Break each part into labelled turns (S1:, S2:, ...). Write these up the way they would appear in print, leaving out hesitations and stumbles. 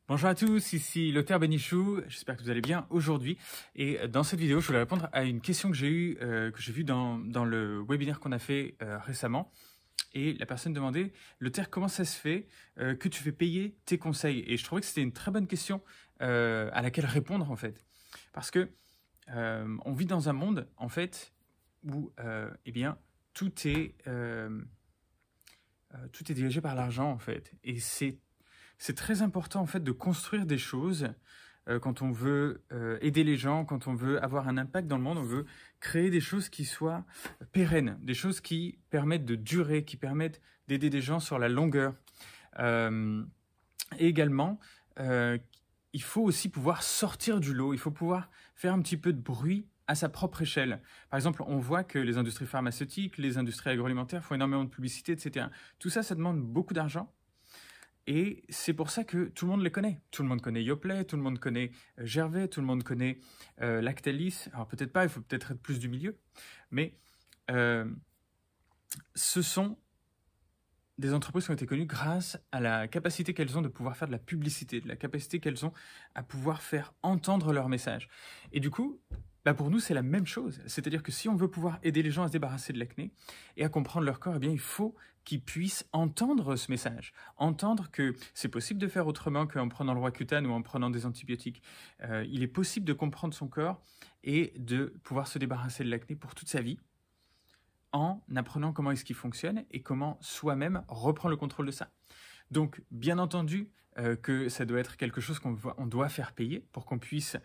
S1: Bonjour à tous, ici l'auteur Benichou, j'espère que vous allez bien aujourd'hui. Et dans cette vidéo, je voulais répondre à une question que j'ai vue dans le webinaire qu'on a fait récemment. Et la personne demandait, l'auteur, comment ça se fait que tu fais payer tes conseils? Et je trouvais que c'était une très bonne question à laquelle répondre en fait. Parce que on vit dans un monde en fait où eh bien, tout est dirigé par l'argent en fait. Et c'est très important en fait de construire des choses quand on veut aider les gens, quand on veut avoir un impact dans le monde, on veut créer des choses qui soient pérennes, des choses qui permettent de durer, qui permettent d'aider des gens sur la longueur. Et également, il faut aussi pouvoir sortir du lot, il faut pouvoir faire un petit peu de bruit à sa propre échelle. Par exemple, on voit que les industries pharmaceutiques, les industries agroalimentaires font énormément de publicité, etc. Tout ça, ça demande beaucoup d'argent. Et c'est pour ça que tout le monde les connaît. Tout le monde connaît Yoplait, tout le monde connaît Gervais, tout le monde connaît Lactalis. Alors peut-être pas, il faut peut-être être plus du milieu. Mais ce sont des entreprises qui ont été connues grâce à la capacité qu'elles ont de pouvoir faire de la publicité, de la capacité qu'elles ont à pouvoir faire entendre leur message. Et du coup, pour nous, c'est la même chose. C'est-à-dire que si on veut pouvoir aider les gens à se débarrasser de l'acné et à comprendre leur corps, eh bien, il faut qu'ils puissent entendre ce message. Entendre que c'est possible de faire autrement qu'en prenant le Roaccutane ou en prenant des antibiotiques. Il est possible de comprendre son corps et de pouvoir se débarrasser de l'acné pour toute sa vie en apprenant comment est-ce qu'il fonctionne et comment soi-même reprend le contrôle de ça. Donc, bien entendu que ça doit être quelque chose qu'on doit faire payer pour qu'on puisse,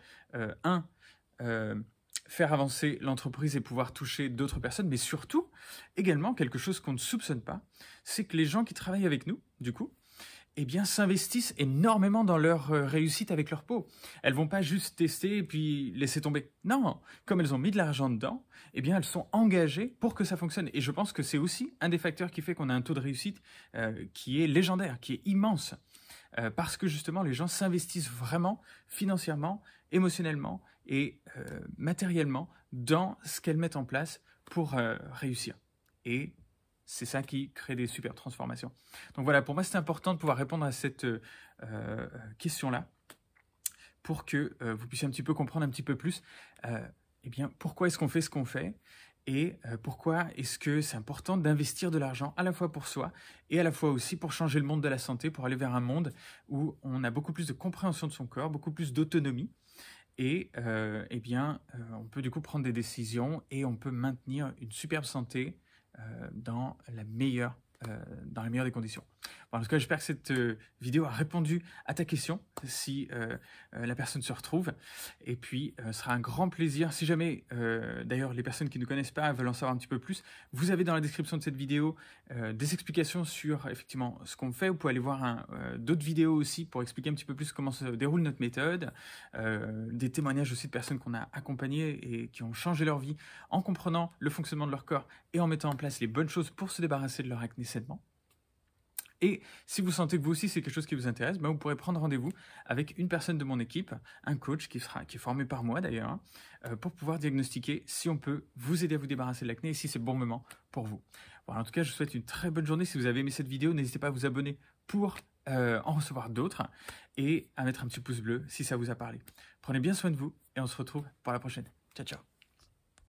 S1: faire avancer l'entreprise et pouvoir toucher d'autres personnes, mais surtout, également, quelque chose qu'on ne soupçonne pas, c'est que les gens qui travaillent avec nous, du coup, eh bien, s'investissent énormément dans leur réussite avec leur peau. Elles vont pas juste tester et puis laisser tomber. Non, comme elles ont mis de l'argent dedans, eh bien, elles sont engagées pour que ça fonctionne. Et je pense que c'est aussi un des facteurs qui fait qu'on a un taux de réussite qui est légendaire, qui est immense. Parce que justement, les gens s'investissent vraiment financièrement, émotionnellement et matériellement dans ce qu'elles mettent en place pour réussir. Et c'est ça qui crée des super transformations. Donc voilà, pour moi, c'est important de pouvoir répondre à cette question-là pour que vous puissiez un petit peu comprendre un petit peu plus eh bien, pourquoi est-ce qu'on fait ce qu'on fait et pourquoi est-ce que c'est important d'investir de l'argent à la fois pour soi et à la fois aussi pour changer le monde de la santé, pour aller vers un monde où on a beaucoup plus de compréhension de son corps, beaucoup plus d'autonomie et eh bien, on peut du coup prendre des décisions et on peut maintenir une superbe santé dans les meilleures des conditions. Bon, en tout cas, j'espère que cette vidéo a répondu à ta question, si la personne se retrouve. Et puis, ce sera un grand plaisir. Si jamais, d'ailleurs, les personnes qui ne connaissent pas veulent en savoir un petit peu plus, vous avez dans la description de cette vidéo des explications sur, effectivement, ce qu'on fait. Vous pouvez aller voir d'autres vidéos aussi pour expliquer un petit peu plus comment se déroule notre méthode, des témoignages aussi de personnes qu'on a accompagnées et qui ont changé leur vie en comprenant le fonctionnement de leur corps et en mettant en place les bonnes choses pour se débarrasser de leur acné sainement. Et si vous sentez que vous aussi c'est quelque chose qui vous intéresse, vous pourrez prendre rendez-vous avec une personne de mon équipe, un coach qui est formé par moi d'ailleurs, pour pouvoir diagnostiquer si on peut vous aider à vous débarrasser de l'acné et si c'est le bon moment pour vous. Voilà, en tout cas, je vous souhaite une très bonne journée. Si vous avez aimé cette vidéo, n'hésitez pas à vous abonner pour en recevoir d'autres et à mettre un petit pouce bleu si ça vous a parlé. Prenez bien soin de vous et on se retrouve pour la prochaine. Ciao, ciao.